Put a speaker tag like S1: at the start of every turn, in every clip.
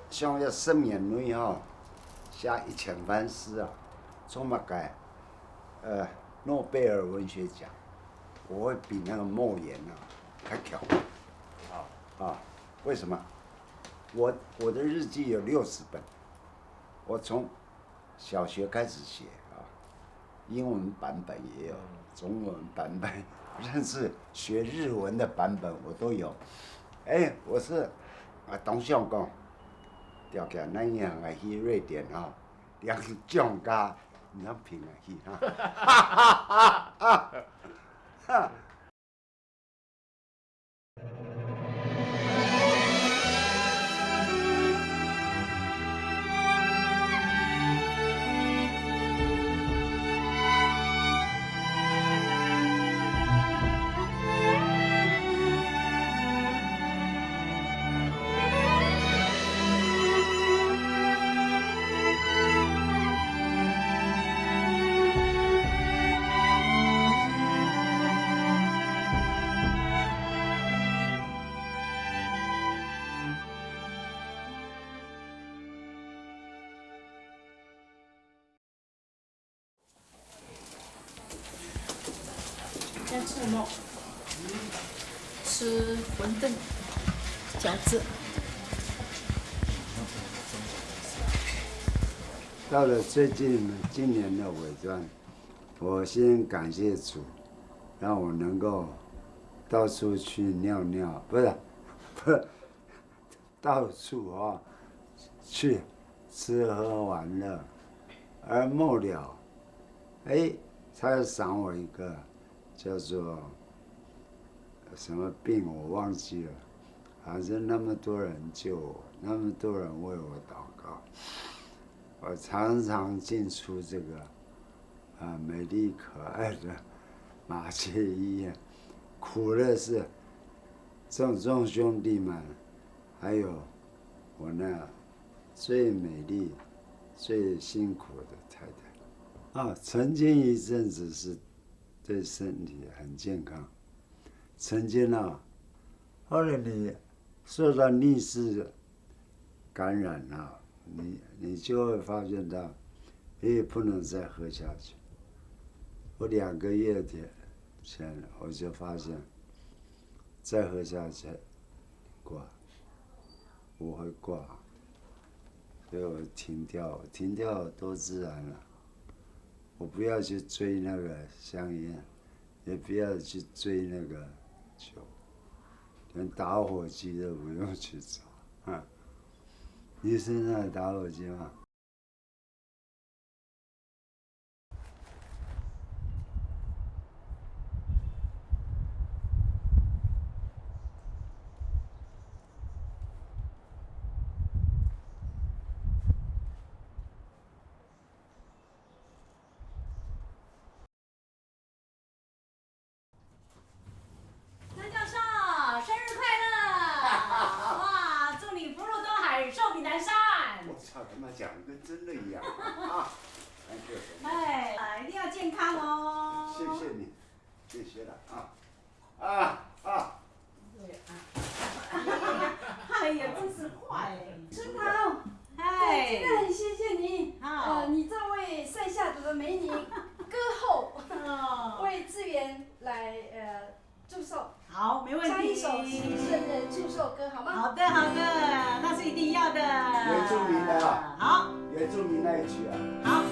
S1: 像要10年内哈，写1000番诗啊，怎么改？诺贝尔文学奖，我会比那个莫言啊还强。为什么？我的日记有60本，我从小学开始写啊，英文版本也有，中文版本，甚至学日文的版本我都有。我是董事长讲。条件咱银行来去瑞典啊，两奖家，唔通平来去哈。
S2: 先吃肉，吃馄饨、饺子。
S1: 到了今年的尾端，我先感谢主，让我能够到处去尿尿，不是，到处啊去吃喝玩乐，而末了，他赏我一个叫做什么病我忘记了，反正那么多人救我，那么多人为我祷告，我常常进出这个美丽可爱的马偕医院，苦的是众兄弟们，还有我那最美丽、最辛苦的太太。曾经一阵子是对身体很健康，曾经后来你受到逆势感染你就会发现到，不能再喝下去。我2个月前我就发现，再喝下去我会挂，所以我停掉多自然了。我不要去追那个香烟，也不要去追那个酒，连打火机都不用去找。你身上有打火机吗？
S2: 张教授，生日快乐！哇，祝你福如东海，寿比南山。
S1: 我操，他妈讲的跟真的一样
S2: 一定要健康哦。
S1: 谢谢你，谢谢了
S2: 对哎呀，真是坏！
S3: 春桃，真的很谢谢你。你这位塞夏族的美女歌后，为志源来祝寿。
S2: 好，没问题。
S3: 唱一首生日祝寿歌好吗？
S2: 好的，那是一定要的。
S1: 原住民的
S2: 好，
S1: 原住民那一曲
S2: 好。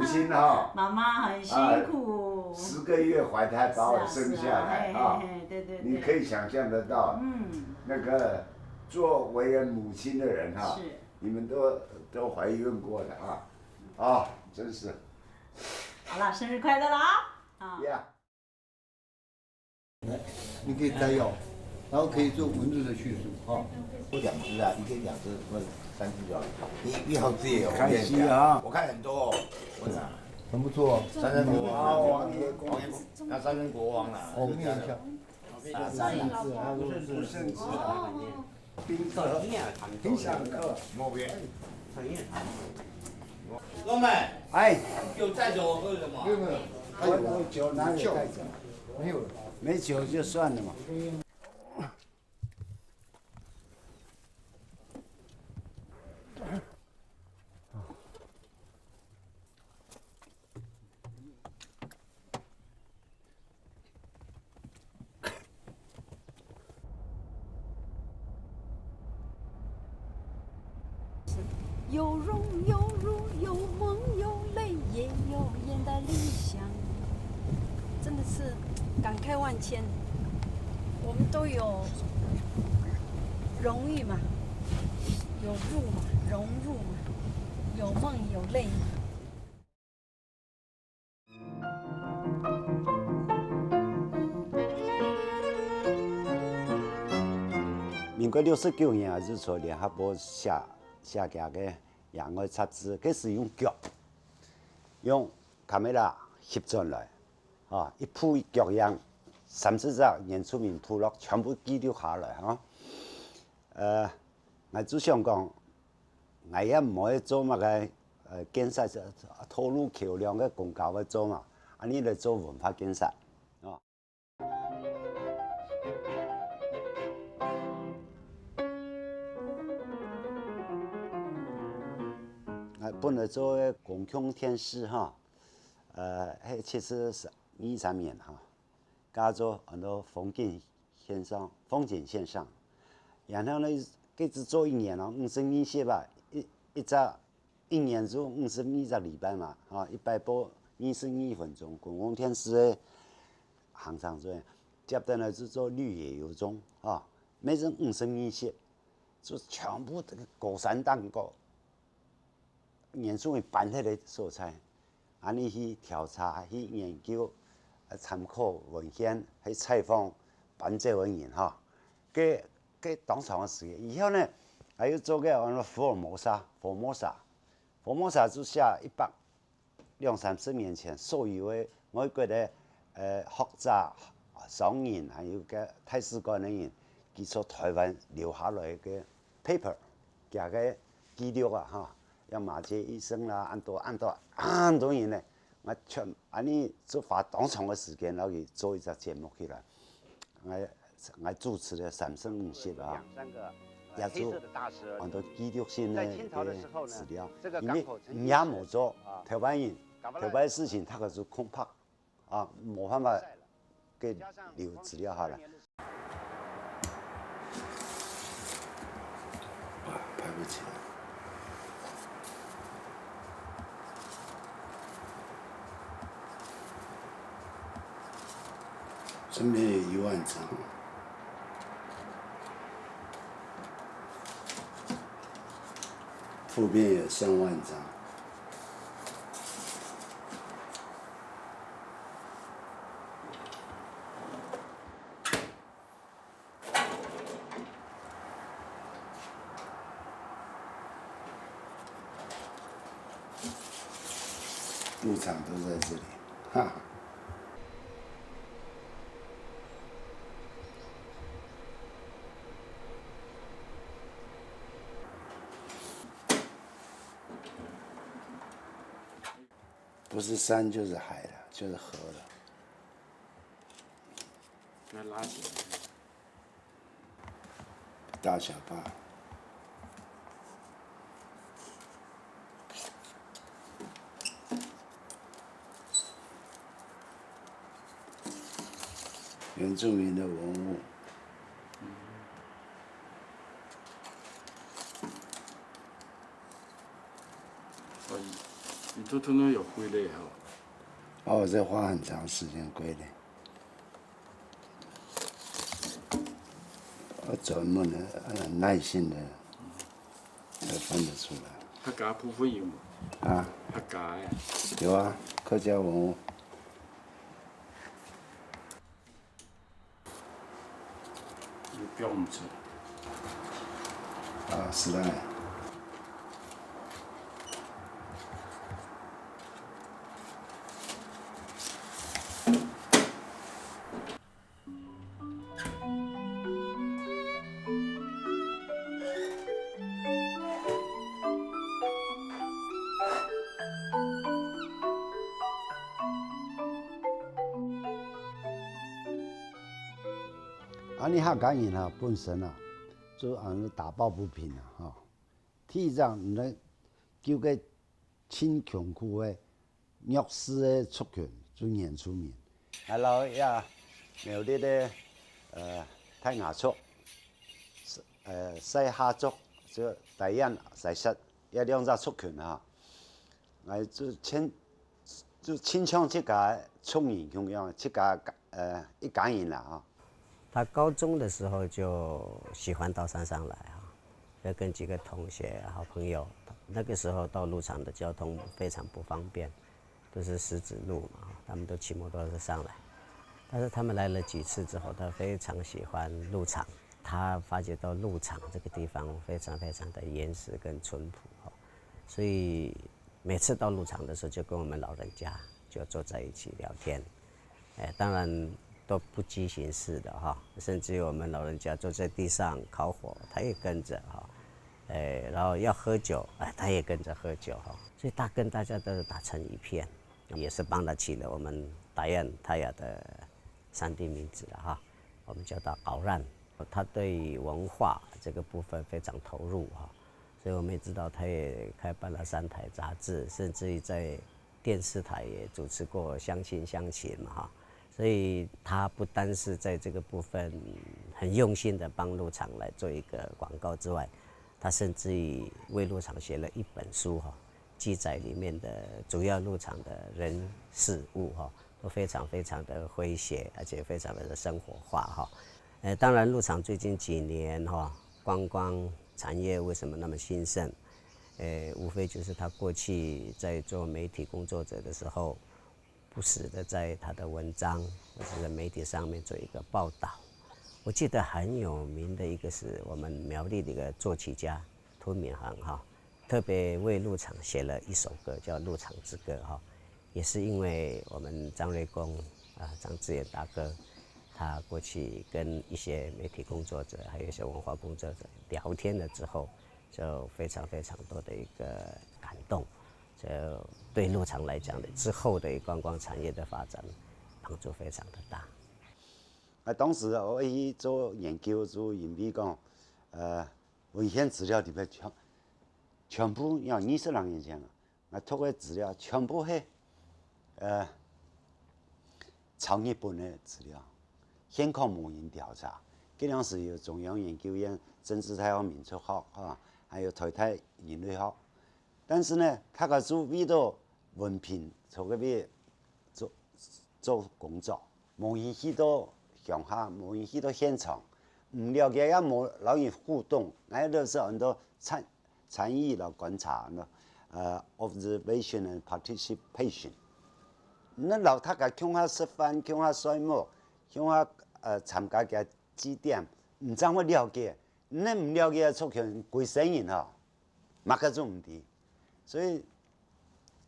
S1: 母亲哈，
S2: 妈妈很辛苦
S1: ，10个月怀胎把我生下来啊，
S2: 对，
S1: 你可以想象得到，那个做为人母亲的人哈，你们都怀孕过的啊，真是。
S2: 好了，生日快乐啦！啊。
S4: 你可以摘要，然后可以做文字的叙述啊。
S5: 多2只啊，一天2只或者3只就好。你好自由，
S1: 开心啊！
S5: 我看很多哦，我哪？
S4: 很不错哦。
S5: 三山国王，
S1: 王爷，
S5: 那三山国王啦。
S4: 我们念一下。
S1: 不胜词啊，宾客，很想客。
S5: 某边。老妹，
S1: 哎，
S5: 有带走喝什么？
S4: 没有，
S1: 我酒哪里带走？
S4: 没有了。
S1: 没酒就算了嘛。
S3: 有荣有辱，有梦有泪，也有演的理想，真的是感慨万千。我们都有荣誉嘛，有入嘛，融入嘛，有梦有泪嘛。
S1: 民国69年日出，联合报写个《野外杂志，佢是用脚，用卡梅拉摄转来，一铺脚样，30只原住民部落全部记录下来我就想讲，我也唔可以做乜个建设土路橋梁嘅公交嘅做嘛，你嚟做文化建设。本来做公共电视其实是23年加做很多风景线上，然后呢，佢只做1年咯，52些吧，一年做52个礼拜嘛，100播22分钟，公共电视的行长做，接着呢就做绿野游中每人52些，就全部这个高山蛋糕。原住民搬起来素材，安尼去调查、去研究、参考文献、去采访班这文人给当长的时间。以后呢，还有做个福尔摩沙就写120-130年前所有的外国的学者、商人，还有个大使馆的人，佢从台湾留下来的 paper， 加个记录像马偕医生啦，很多人呢，我安尼就花当长的时间，然后去做一个节目起来。我主持了3生5世也做很多记录性的资料，因为你也冇做台湾人，台湾的事情他可是空白冇办法给留资料下来。拍不起来。这边有1万张，副边有3万张。牧场都在这里，哈。不是山就是海了，就是河了。
S5: 那拉起来。
S1: 大小坝。原住民的文物。
S5: 所以你
S6: 都能要回来哈。
S1: 哦，这花很长时间归来。我专门的耐心的才分得出来。
S6: 客家部分有吗？
S1: 啊，
S6: 客家呀。
S1: 有啊，客家文物。
S6: 有标唔出。
S1: 啊，是的。你客家人啊，本身啊，就打抱不平啊，哈。第一仗，你咧叫个亲穷苦的弱势的族群就演出面，然后呀，苗栗的泰雅族、西夏族、就大雁、西石一两只族群啊，就亲像这家村人同样，这家一家人啦啊。
S7: 他高中的时候就喜欢到山上来啊，要跟几个同学、好朋友。那个时候到鹿场的交通非常不方便，都是石子路嘛，他们都骑摩托车上来。但是他们来了几次之后，他非常喜欢鹿场。他发觉到鹿场这个地方非常非常的原始跟淳朴，所以每次到鹿场的时候，就跟我们老人家就坐在一起聊天。当然。都不畸形式的哈，甚至于我们老人家坐在地上烤火，他也跟着哈，然后要喝酒，他也跟着喝酒哈，所以跟大家都打成一片，也是帮他起了我们大雁泰雅的山地名字了哈，我们叫他敖然，他对文化这个部分非常投入哈，所以我们也知道他也开办了3台杂志，甚至于在电视台也主持过《相亲相亲》嘛哈。所以他不单是在这个部分很用心的帮鹿场来做一个广告之外，他甚至于为鹿场写了一本书哈，记载里面的主要鹿场的人事物哈，都非常非常的诙谐，而且非常的生活化哈。当然鹿场最近几年哈，观光产业为什么那么兴盛？无非就是他过去在做媒体工作者的时候。不时的在他的文章或者在媒体上面做一个报道。我记得很有名的一个是我们苗栗的一个作曲家涂敏航哈，特别为鹿场写了一首歌叫《鹿场之歌》哈，也是因为我们张瑞公张志远大哥，他过去跟一些媒体工作者还有一些文化工作者聊天了之后，就非常非常多的一个感动。对鹿场来讲的之后的观光产业的发展帮助非常的大。
S1: 当时我去做研究，做因为讲，文献资料里面全部要20人以前啊，透过资料全部是超日本的资料，现况模型调查，这样是由中央研究院政治太和民族学还有台大人类学。但是呢，他个做为到文凭，从嗰边做工作，无愿去到乡下，无愿去到现场，唔了解也冇老人互动，那都是很多参与了观察observation and participation。那老他个乡下吃饭，乡下晒幕，乡下参加嘅指点，唔怎么了解，那唔了解出去鬼生人哈，马个做唔掂。所以，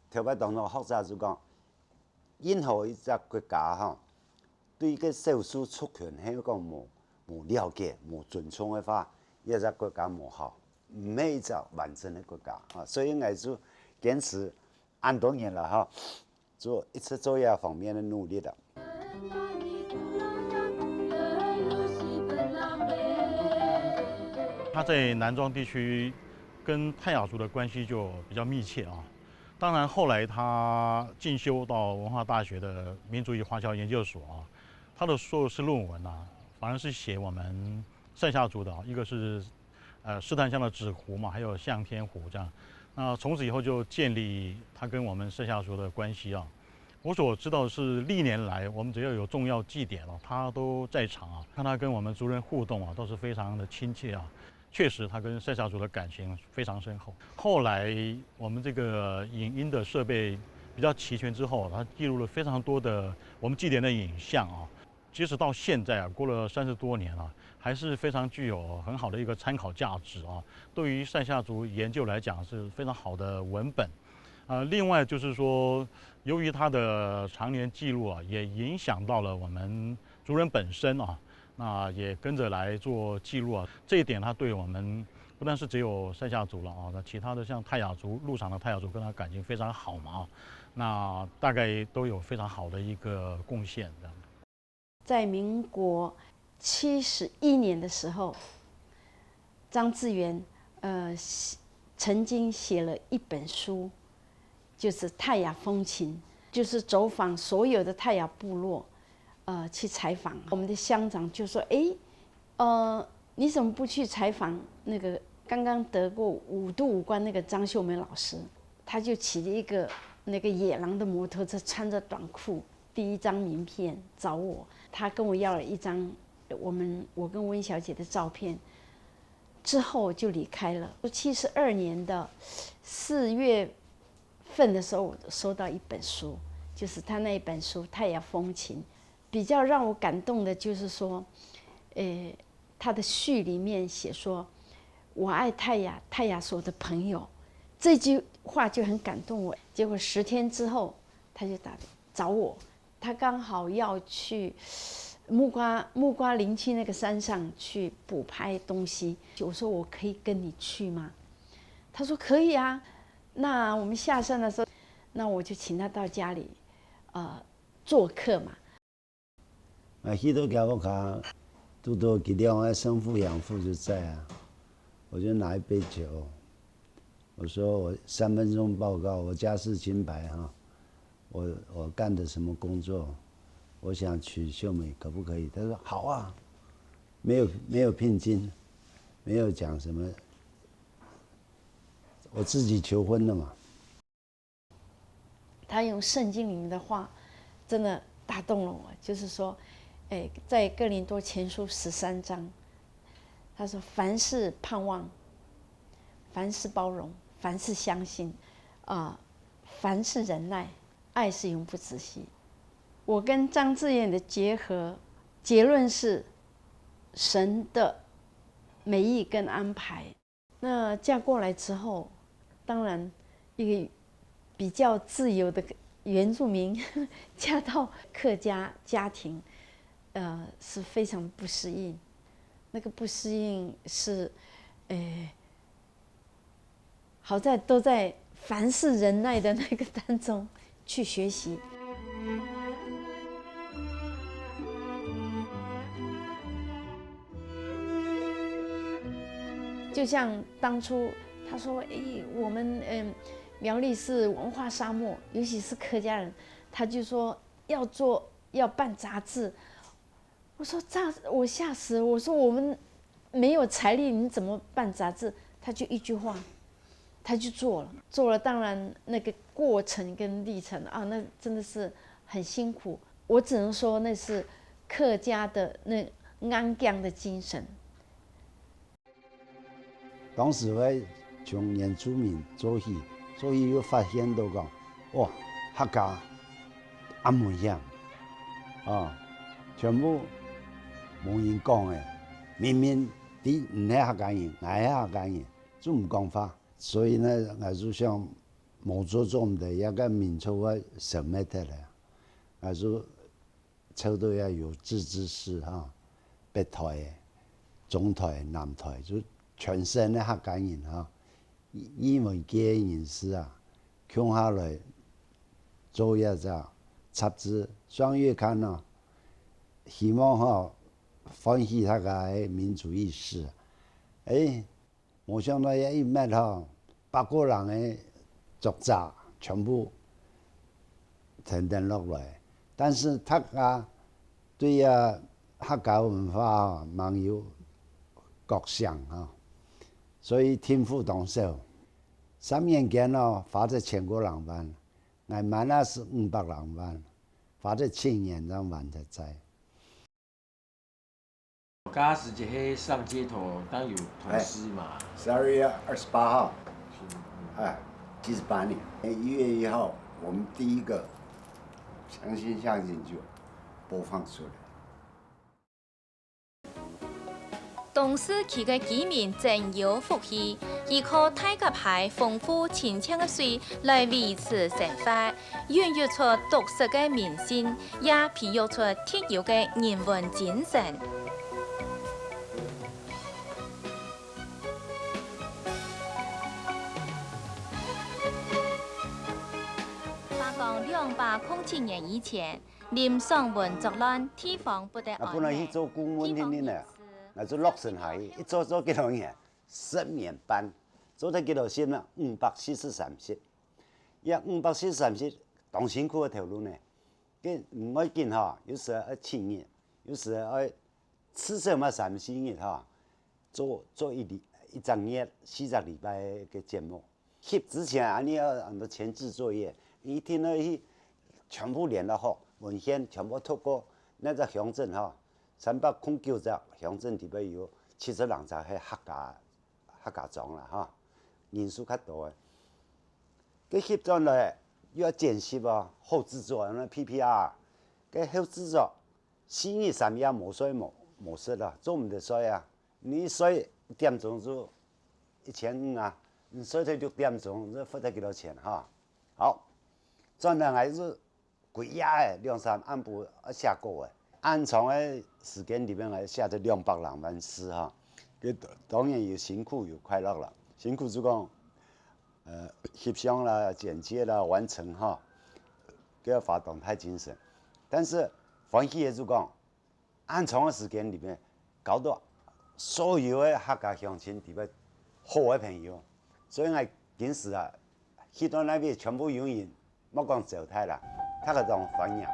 S1: 特别当中学者就讲，任何一个国家哈，对个少数族群係講冇了解、冇尊重的話，一個國家冇好，唔係一個完整的國家啊。所以我就堅持很多年了哈，一直做這方面的努力的。
S8: 他在南莊地區。跟泰雅族的关系就比较密切啊。当然，后来他进修到文化大学的民族与华侨研究所啊，他的硕士论文啊，反而是写我们塞夏族的，一个是试探乡的纸湖嘛，还有向天湖这样。那从此以后就建立他跟我们社下族的关系啊。我所知道的是历年来，我们只要有重要祭典哦，他都在场啊，看他跟我们族人互动啊，都是非常的亲切啊。确实，他跟社下族的感情非常深厚。后来我们这个影音的设备比较齐全之后，他记录了非常多的我们祭典的影像啊。即使到现在啊，过了30多年了，还是非常具有很好的一个参考价值啊。对于塞夏族研究来讲，是非常好的文本。另外就是说，由于他的常年记录啊，也影响到了我们族人本身啊，那也跟着来做记录啊。这一点，他对我们不但是只有塞夏族了啊，那其他的像泰雅族、陆场的泰雅族跟他感情非常好嘛啊，那大概都有非常好的一个贡献这样。
S3: 在民国71年的时候，张志源曾经写了一本书，就是泰雅风情，就是走访所有的泰雅部落，去采访。我们的乡长就说：“你怎么不去采访那个刚刚得过5度5冠那个张秀梅老师？”他就骑着一个那个野狼的摩托车，穿着短裤，第一张名片找我。他跟我要了一张我跟温小姐的照片，之后就离开了。72年的4月份的时候，我收到一本书，就是他那一本书《泰雅风情》。比较让我感动的就是说，他的序里面写说：“我爱泰雅，泰雅是我的朋友。”这句话就很感动我。结果10天之后，他就找我，他刚好要去木瓜林区那个山上去补拍东西。我说：“我可以跟你去吗？”他说：“可以啊。”那我们下山的时候，那我就请他到家里，做客嘛。
S1: 去到家我卡，拄到几点啊，生父养父就在啊，我就拿一杯酒，我说我3分钟报告，我家世清白哈，我干的什么工作，我想娶秀美可不可以？他说好啊，没有聘金，没有讲什么，我自己求婚的嘛。
S3: 他用圣经里面的话，真的打动了我，就是说，在哥林多前书13章，他说：“凡事盼望，凡事包容，凡事相信，凡事忍耐，爱是永不止息。”我跟张志远的结合，结论是神的美意跟安排。那嫁过来之后，当然一个比较自由的原住民嫁到客家家庭，是非常不适应。那个不适应是，好在都在凡事忍耐的那个当中去学习。就像当初他说：“我们苗栗是文化沙漠，尤其是客家人，他就说要办杂志。”我说我吓死了！我说我们没有财力，你怎么办杂志？他就一句话，他就做了。当然那个过程跟历程啊，那真的是很辛苦。我只能说那是客家的那安强的精神。
S1: 当时我从原住民做起，所以又发现到讲，哇，客家咁门乡啊，全部冇人讲嘅，明明啲唔係客家人，係客家人，都唔講法。所以呢，我就想冇做中的一個民族嘅什麼的咧，我就抽到要有自治市哈，北台、中台、南台就。全省的客家人哈，因為嘅人士啊，共下來做一隻雜誌，雙月刊啊，希望哈喚起他嘅民族意識。冇想到一met哈，8個人嘅作者全部停定落來，但是大家對客家文化蠻有覺想啊。所以天賦當首， 3年間哦，發咗全國人班，我們那是500人班，發咗7年才完才在。
S6: 刚时节黑上街头当有同事嘛。
S1: 12月28號，78年1月1號，我們第一個相信就播放出來。
S9: 同時期嘅居民真有福氣，依靠大甲蟹豐富清澈嘅水來維持生活，孕育出獨特嘅民心，也培育出特有嘅人文精神。207年以前，林爽文作亂，地方不得安寧。
S1: 本來去做公務員呢，我做洛神下一做幾多年，10年半，做得幾多線啦？543線，呀543線，當辛苦嘅條路呢，跟唔愛見嚇，有時要7日，有時要至少嘛3、4日嚇，做一整日40禮拜嘅節目。翕之前，你要很多前置作業，一天要去全部練得好，文獻全部透過那個鄉鎮嚇，309隻鄉鎮裡邊有70人才係客家莊啦嚇，人數較多嘅。佢翕咗來又要剪輯啊，後製作那 PPR， 佢後製作4日3夜冇睡冇食啦，做唔得睡啊！你睡1點鐘就1500啊，你睡到6點鐘，你付得幾多錢哈？好，轉來還是貴呀誒，2、3暗部寫過誒，暗藏誒時間裡面係寫咗200人萬詩哈，佢當然有辛苦有快樂啦，辛苦就講翕相啦、剪接啦、完成哈，佢要發動態精神，但是歡喜嘅就講暗藏嘅時間裡面搞到所有嘅客家鄉親裡邊好嘅朋友，所以我今時啊去到那邊全部有人，莫講走態啦。他嗰種反應。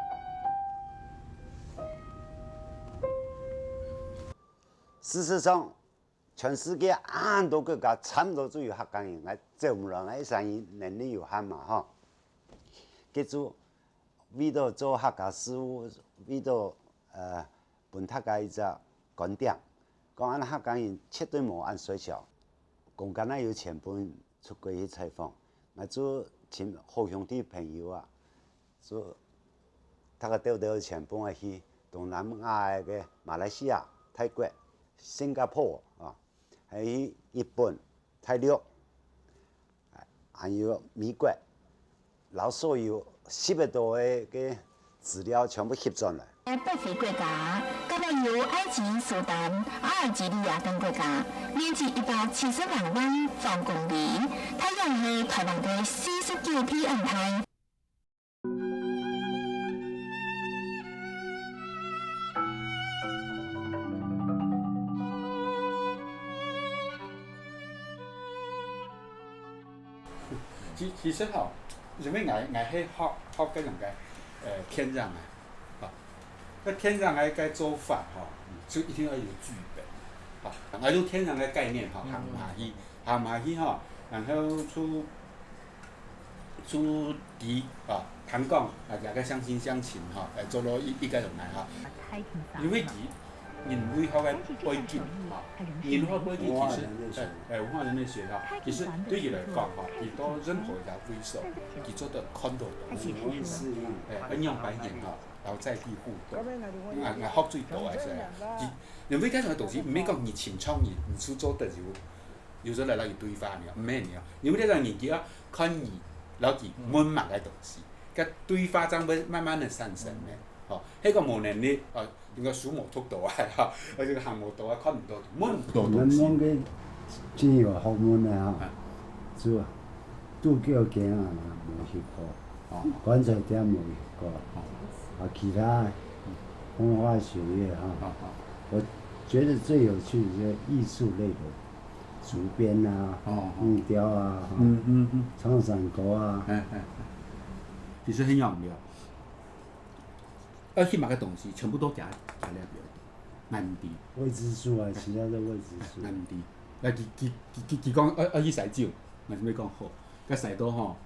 S1: 事實上，全世界很多國家差唔多都有客家人，我做唔落，我生意能力有限嘛，嗬。佢就為咗做客家事務，為咗本客家一隻觀點，講俺客家人絕對冇按水小，公家呢有錢本出國去採訪，我做請好兄弟朋友啊。就他個掉錢本係去東南亞嘅馬來西亞、泰國、新加坡啊，係去日本、泰國，還有美國，攞所有10多個資料全部翕上來。
S10: 北非國家，今日有埃及、蘇丹、阿爾及利亞等國家，面積172萬方公里，太陽係台灣嘅49 PM 台。
S6: 其實哈，因為我係學嗰種嘅天然嘅，那天然嘅個做法哈，就一定要有劇本，我用天然嘅概念哈，行埋去哈，然後出題談講大家相親相情哈，做到一個種嚟哈，因為人類學嘅背景哈，人類學背景其實文化人類學哈，其實對佢嚟講哈，佢到任何一個會所，佢做得看到東西，很樣板型哈，然後在地互動，我學最多係係，因為嗰種東西唔係講你清楚你出做得有時候嚟攞去對話嘅，唔係嘅，因為呢種人佢要看你攞去滿滿嘅東西，個對話將會慢慢的產生嘅，哦，呢個冇能力哦。應該數目速度啊，或者行無到啊，看唔到，摸唔到東西。
S1: 我嘅專業學問啊，就都叫驚啊，冇學過，棺材店冇學過，其他風花雪月哈，我覺得最有趣嘅藝術類的，竹編啊，木雕啊，長山歌啊，
S6: 其實很有妙。去買個東西，全部都加材料比較多，銀幣。
S1: 未知數啊，其他都未知數。
S6: 銀幣，佢講去洗照，嘛是要讲好，甲赛道吼，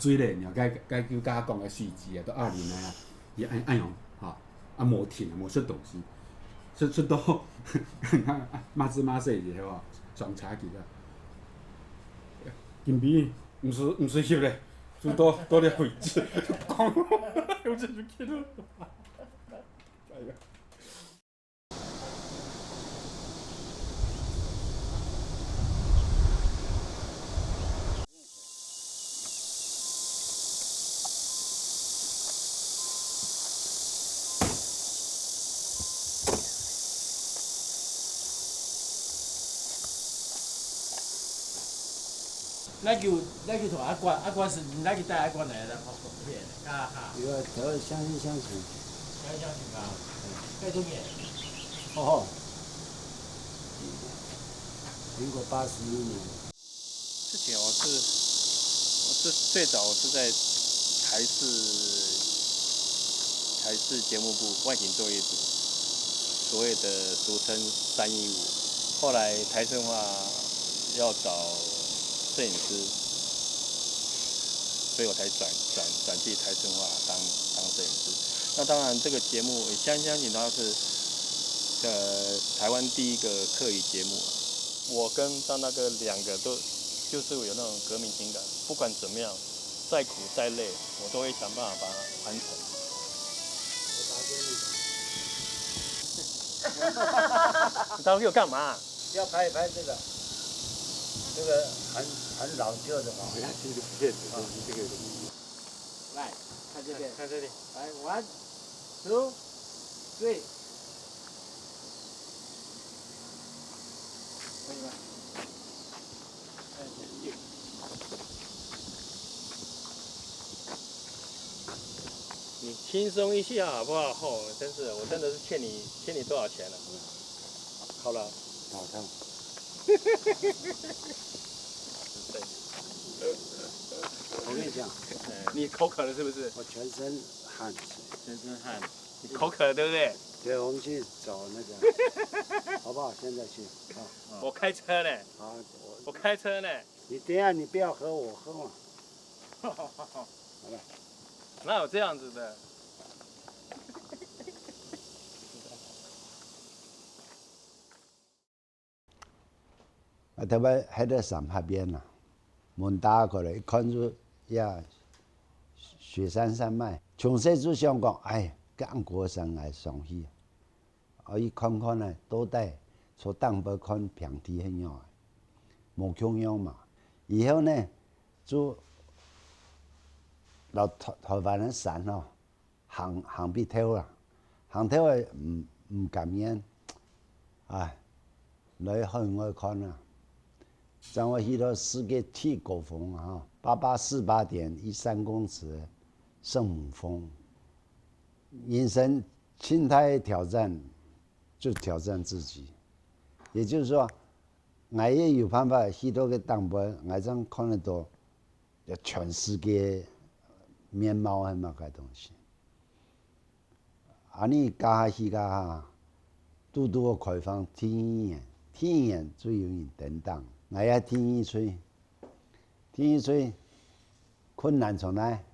S6: 水咧，然后该叫甲讲个细节啊，都二零啊，伊按用无停无出东西，出到马子马细是吼，上差去啦。金币毋是翕咧，出到了位置，讲有这就去了。哎呀！
S11: 咱就同阿关是，咱就带阿关来，咱拍片的，哈哈。
S1: 有都相亲。
S11: 相信吧，盖多年。
S1: 哦。民国81年。
S12: 之前我是最早是在台视节目部外景作业组，所谓的俗称315。后来台视话要找摄影师，所以我才转去台视话当摄影师。那当然，这个节目相信它是台湾第一个客语节目。我跟张大哥两个都就是有那种革命情感，不管怎么样，再苦再累，我都会想办法把它完成。你打给我干嘛？
S1: 要拍一拍这个很老旧的嘛。
S12: 不要这个片子，这个。
S11: 来，看这边，
S12: 看这里。
S11: 来，1、2、3。可以吗？
S12: 你轻松一下好不好？我真的是欠你多少钱了？好了，
S1: 好痛。我跟你讲，
S12: 你口渴了是不是？
S1: 我全身汗水。
S12: 全身汗，你口渴了对不对？
S1: 对，我们去找那个，好不好？现在去啊。
S12: 我开车呢。
S1: 好，
S12: 我开车呢。
S1: 你等一下，你不要喝，我喝嘛。好了。
S12: 哪有这样子的？
S1: 特别喺个山下边啦，门打开来，一看就呀，雪山山脉。从细就想讲，哎，干国山来上去，伊看看呢，倒带从东北看平地迄样的，无穷样嘛。以后呢，就到台湾的山哦，行必跳啦，行跳的唔甘愿，哎，来向外看啦。像我去到世界最高峰啊，8848.13公尺的圣母峰，人生心态挑战，就挑战自己。也就是说，我也有办法去到个东北，我这样看得到全世界面貌係乜嘅東西。你加下去加下，都多開放天眼最容易等等。我也天一吹，困難從來，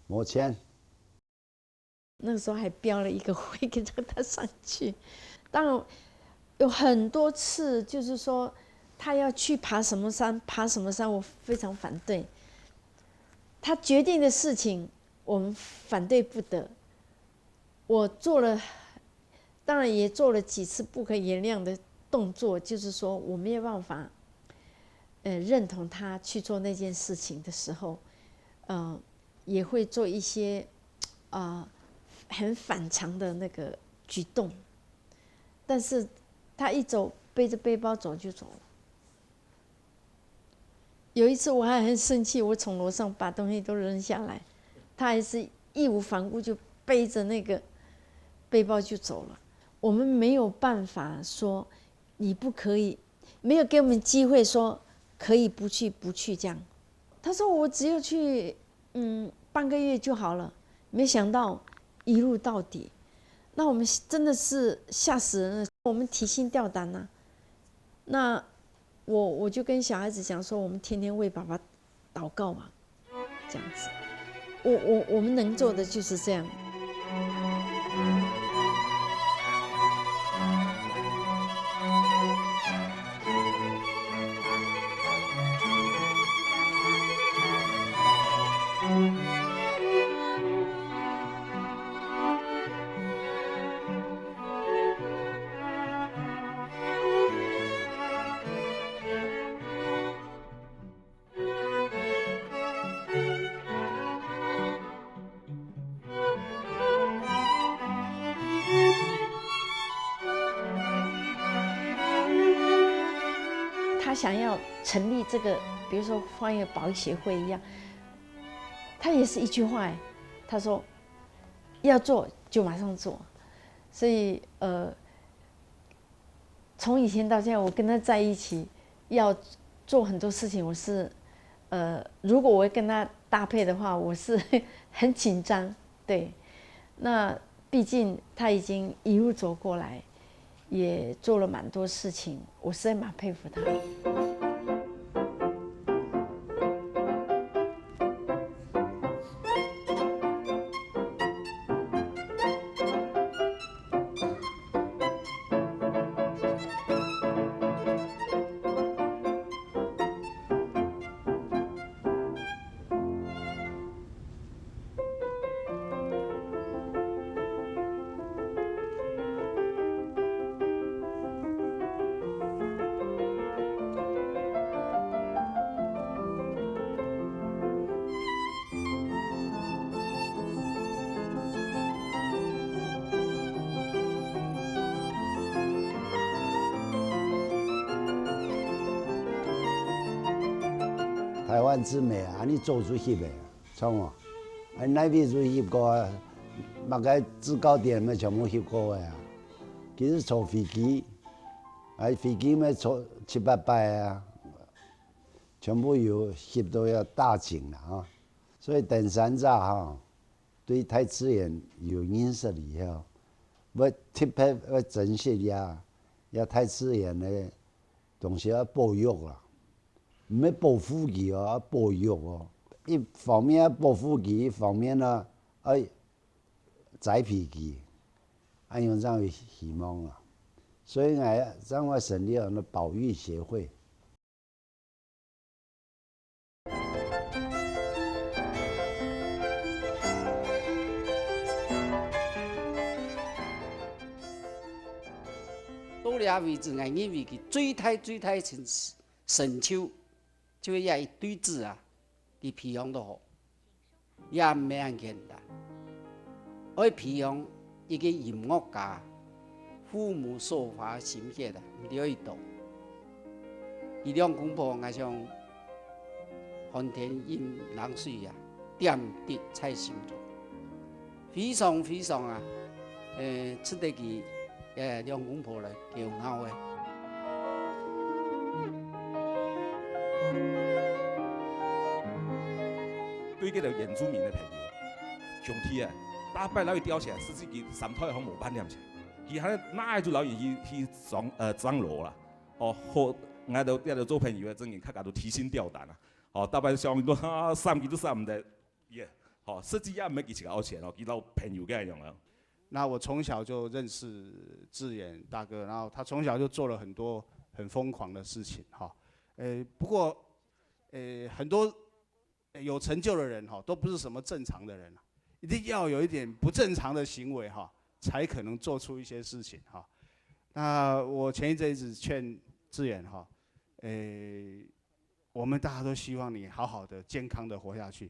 S1: 沒錢。
S3: 那个时候还标了一个会跟着他上去，当然有很多次，就是说他要去爬什么山，我非常反对。他决定的事情，我们反对不得。我做了，当然也做了几次不可原谅的动作，就是说我没有办法，认同他去做那件事情的时候，也会做一些，很反常的那个举动。但是他一走，背着背包走就走了。有一次我还很生气，我从楼上把东西都扔下来，他还是义无反顾就背着那个背包就走了。我们没有办法说你不可以，没有给我们机会说可以不去这样。他说我只有去半个月就好了，没想到一路到底。那我们真的是吓死人了，我们提心吊胆呐。那我就跟小孩子讲说，我们天天为爸爸祷告嘛，这样子。我们能做的就是这样。他想要成立这个，比如说荒野保育协会一样，他也是一句话，他说要做就马上做，所以从以前到现在，我跟他在一起，要做很多事情，我是如果我跟他搭配的话，我是很紧张，对，那毕竟他已经一路走过来。也做了蛮多事情，我实在蛮佩服他。
S1: 台湾之美啊，你做出翕的，像我，那边做翕过啊，那个制高点咪全部翕过的啊。其实坐飞机，飞机咪坐700-800啊，全部有翕到要大景了啊。所以登山者哈，对大自然有认识以后，要特别要珍惜也大自然的东西要保育啦。唔要保护佢哦，要保育哦。一方面要保護佢，一方面呢，栽培佢，用這樣希望啊。所以我成立了那保育協會。
S13: 到了為止，我認為佢最大成就。就也一堆字啊，佢培養得好，也唔係很簡單。我培養一個音樂家，父母說話心血的，唔了一度。佢兩公婆我像寒天飲冷水啊，點滴在心中，非常啊，值得佢兩公婆來驕傲的。
S14: 對嗰條原住民嘅朋友，上天啊，打敗攞去吊起來，實際佢三胎好冇辦點起，佢喺哪就攞去裝羅啦，哦，好，我哋做朋友嘅真係較加都提心吊膽啊，哦，打敗上多3幾都3唔得，耶，哦，實際也唔係幾錢嘅錢哦，佢老朋友嘅樣啊。
S15: 那我從小就認識志遠大哥，然後他從小就做了很多很瘋狂的事情，哈，不過，很多。有成就的人哈，都不是什麼正常的人，一定要有一點不正常的行為哈，才可能做出一些事情哈。那我前一陣子勸志遠哈，我們大家都希望你好好的、健康的活下去。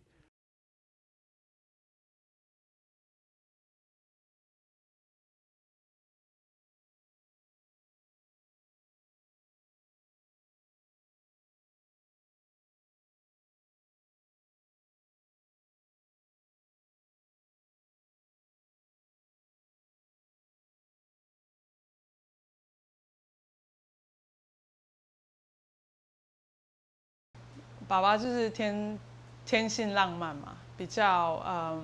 S16: 爸爸就是天性浪漫嘛，比较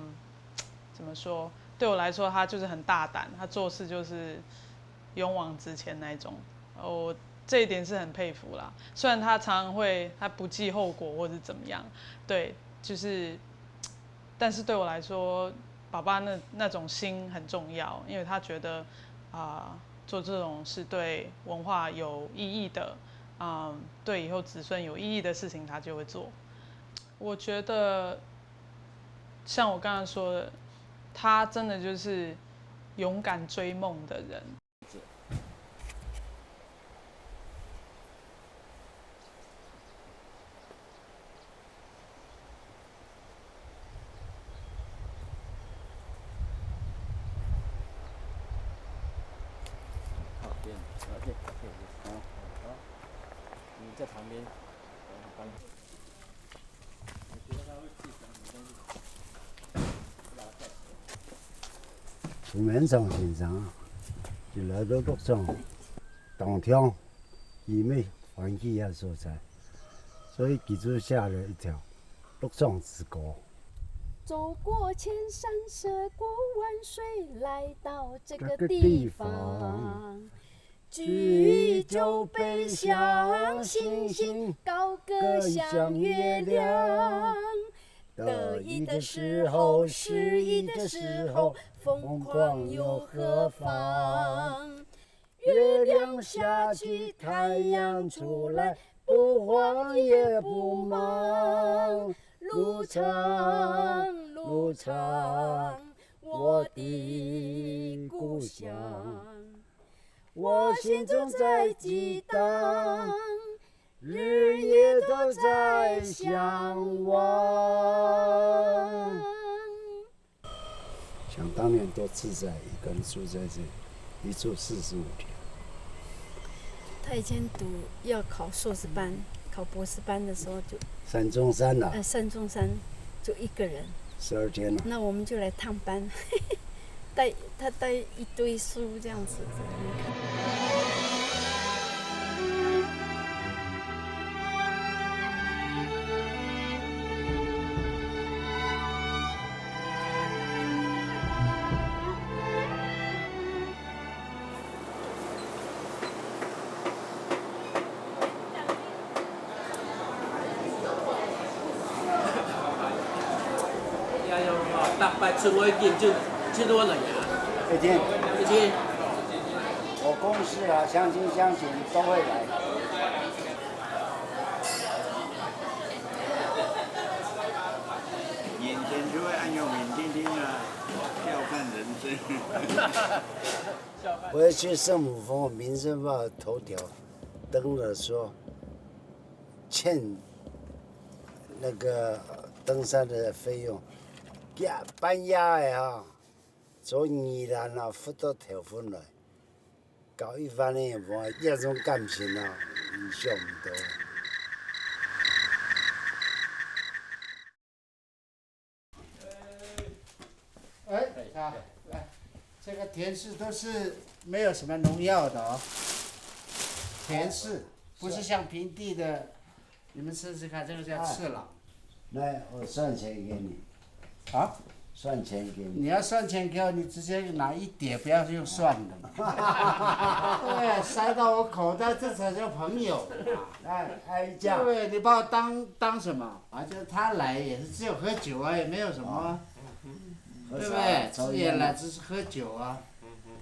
S16: 怎么说？对我来说，他就是很大胆，他做事就是勇往直前那一种。我这一点是很佩服啦。虽然他常常会他不计后果或者怎么样，对，就是，但是对我来说，爸爸那种心很重要，因为他觉得做这种是对文化有意义的，对以后子孙有意义的事情，他就会做。我觉得，像我刚刚说的，他真的就是勇敢追梦的人。
S11: 你在旁边，帮。
S1: 苏明松先生就来到鹿庄，当天伊要欢喜遐所在，所以记住写了一条鹿庄之歌。
S3: 走过千山涉过万水，来到这个地方。举酒杯向星星，高歌向月亮。得意的时候，失意的时候，疯狂又何妨？月亮下去，太阳出来，不慌也不忙。路长路长，我的故乡，我心中在激荡，日夜都在向往。
S1: 想当年多自在，一个人住在这里，一住45天。
S3: 他以前要考硕士班、考博士班的时候就
S1: 山中山呐、
S3: 山中山就一个人
S1: 12天了。
S3: 那我们就来探班，他带一堆书这样子。
S11: 大摆春晚见就多少人啊？
S1: 一天。
S11: 一天。
S1: 我公司啊，相亲相亲都会来。
S17: 眼前就会安有缅甸听啊，笑看人生。
S1: 我要去圣母峰，《民生报》头条登了说，欠那个登山的费用。半夜的哈，做宜兰啊，发到头份来，搞一番的话，这种感情啊，意想不到。
S13: 来，这个田氏都是没有什么农药的哦，田氏不是像平地的，你们试试看，这个叫次郎。
S1: 来，我算钱给你。
S13: 啊？
S1: 算钱给你。
S13: 你要算钱给我，你直接拿一叠，不要用算的嘛。对，塞到我口袋，这才叫朋友嘛。
S1: 挨架。
S13: 对，你把我当什么？啊，就是他来也是只有喝酒啊，也没有什么，对不对？只也来只是喝酒啊，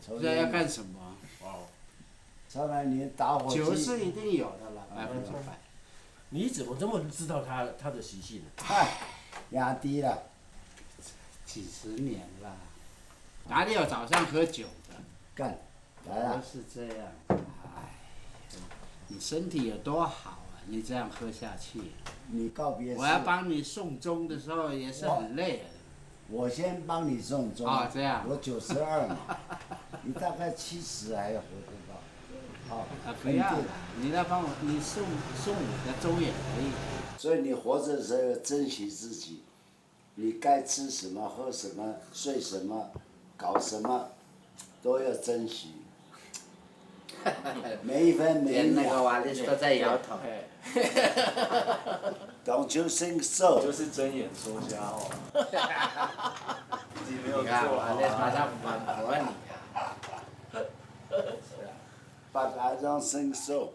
S13: 不知道要干什么。
S1: 超然你打火机。
S13: 酒是一定有的了，100%。
S11: 你怎么这么知道他的习性呢？
S1: 嗨，压低了。
S13: 几十年了，哪里有早上喝酒的？
S1: 干，来了。
S13: 都是这样，哎，你身体有多好啊？你这样喝下去，
S1: 你告别。
S13: 我要帮你送终的时候也是很累的。
S1: 我先帮你送终。
S13: 啊，这样。
S1: 我92嘛，你大概70还要活得到。好。
S13: 不要了，你来帮我，你送我的终也可以。
S1: 所以你活着的时候要珍惜自己。你该吃什么、喝什么、睡什么、搞什么，都要珍惜。每一分每一秒。
S13: 连那个瓦力都在摇头。
S1: Don't you think so？
S17: 就是睁眼说瞎话。自己没有做。
S13: 你看瓦力马上反驳你啊。
S1: But I don't think so。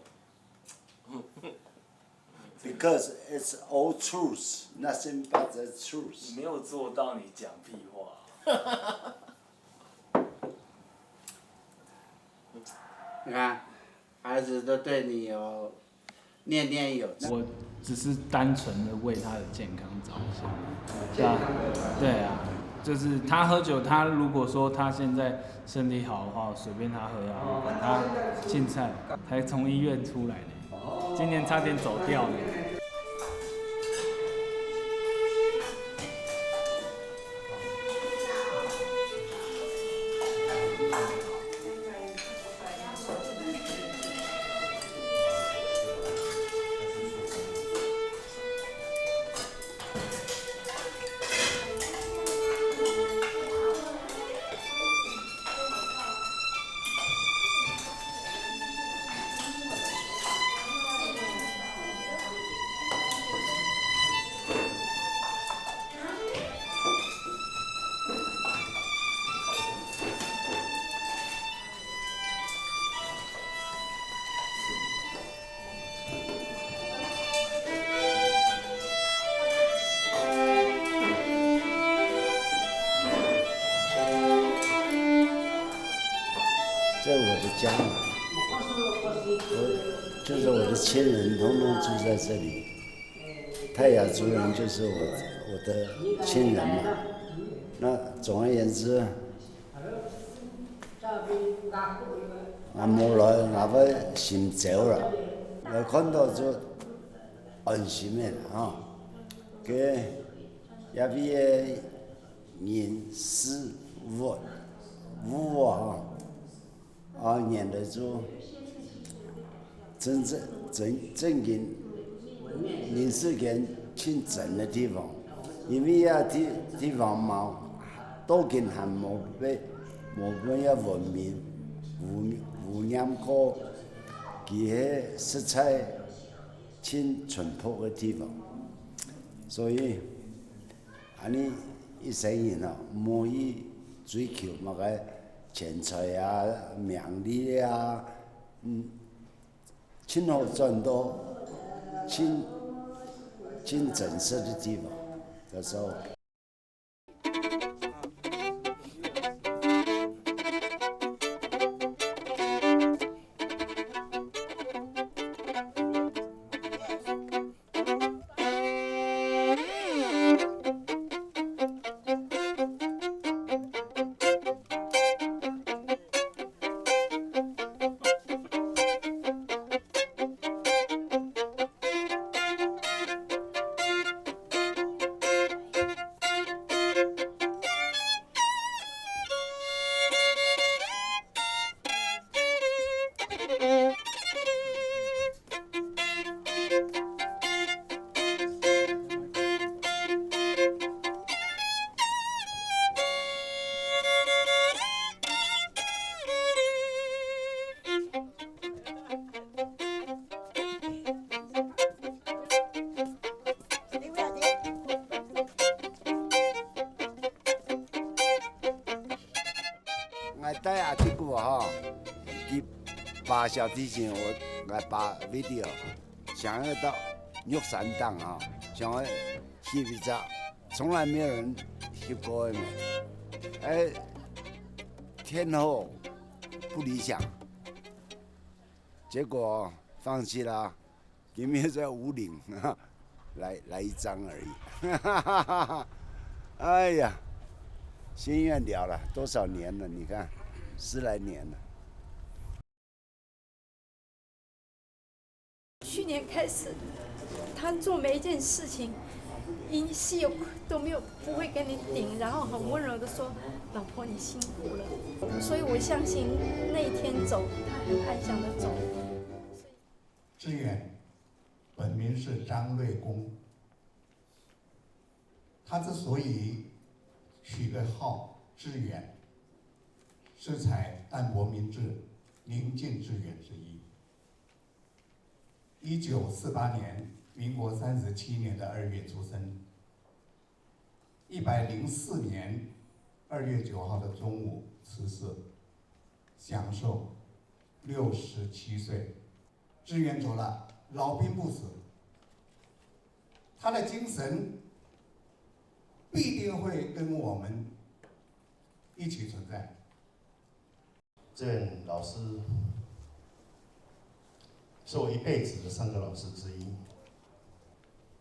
S1: Because it's all truth, nothing but the truth.
S18: 你没有做到，你讲屁话。
S13: 你看，孩子都对你有念念有词。
S19: 我只是单纯的为他的健康着想，对啊，就是他喝酒，他如果说他现在身体好的话，随便他喝啊，我管他青菜，才从医院出来呢，今年差点走掉呢。
S1: 在我的家里，就是我的亲人，统统住在这里。泰雅族人就是我的亲人嘛。那总而言之，我冇耐，我先走了，我看到就安心的啊。佢也比人事物啊。念得住真正人世间清真的地方，因为地方嘛，都跟还冇被文明污染过，佢係色彩清淳朴的地方，所以安尼一世人啊，冇去追求乜嘅。钱财啊，名利啊，清好赚多，清真实的地方的时候。带下去过哈，去把小提琴我来把 video， 想要到玉山档啊，想要去比较，从来没有人去过的。哎，天候不理想，结果放弃了，因为在五岭来一张而已。哎呀，心愿了了，多少年了？你看，10来年了。
S3: 去年开始，他做每一件事情，一细都不会跟你顶，然后很温柔的说：“老婆，你辛苦了。”所以我相信那一天走，他很安详的走。
S20: 志远，本名是张瑞公。他之所以取个号志远，是采淡泊明志、宁静致远之意。1948年，民国37年的2月出生。104年2月9号的中午辞世，享寿67岁。志远走了，老兵不死，他的精神必定会跟我们一起存在。
S21: 志远老师是我一辈子的3个老师之一。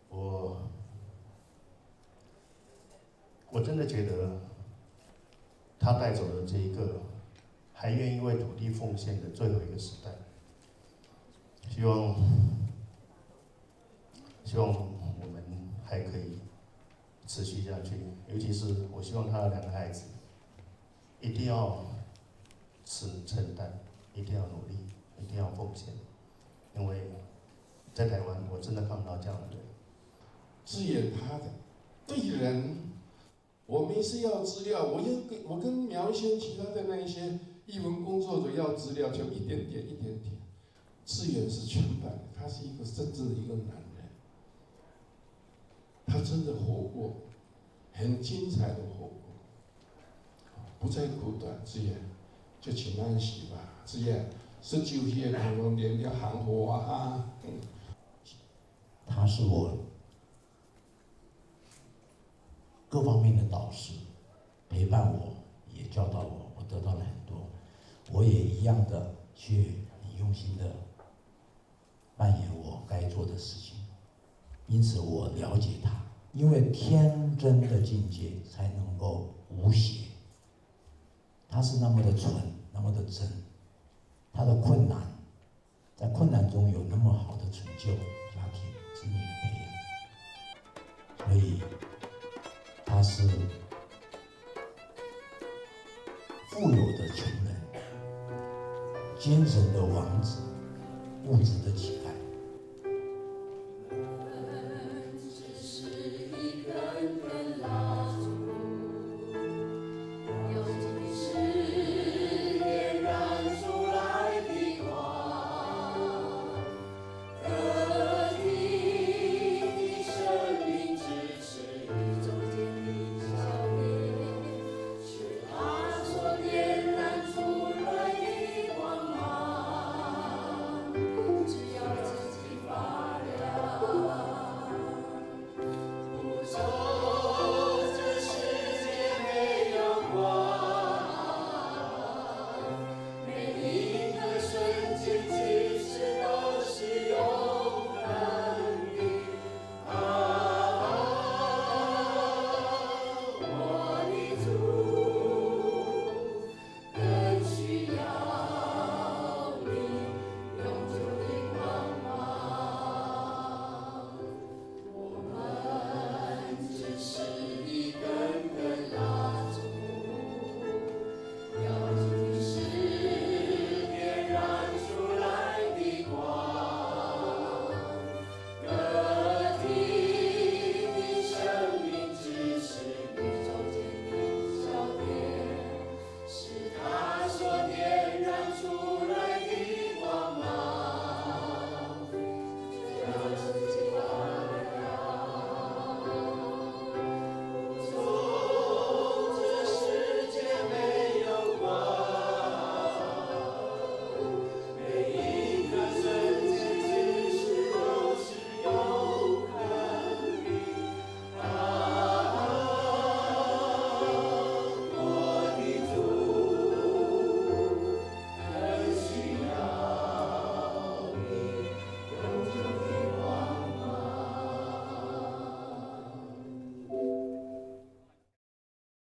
S21: 我真的觉得他带走了这一个还愿意为土地奉献的最后一个时代。希望我们还可以持续下去，尤其是我希望他的2个孩子一定要承担，一定要努力，一定要奉献，因为在台湾我真的看不到这样的人。
S22: 志远他的对人，我们是要资料，我跟苗先其他的那一些艺文工作者要资料，就一点点。志远是全版的，他是一个真正的一个男人，他真的活过，很精彩的活过，不再苦短。志远就请安息吧，志远19岁的恐龙年要行活啊。
S23: 他是我各方面的导师，陪伴我，也教导我，我得到了很多。我也一样的去很用心的扮演我该做的事情，因此我了解他，因为天真的境界才能够无邪。他是那么的纯，那么的真，他的困难，在困难中有那么好的成就，家庭子女的培养，所以他是富有的穷人，精神的王子，物质的乞丐。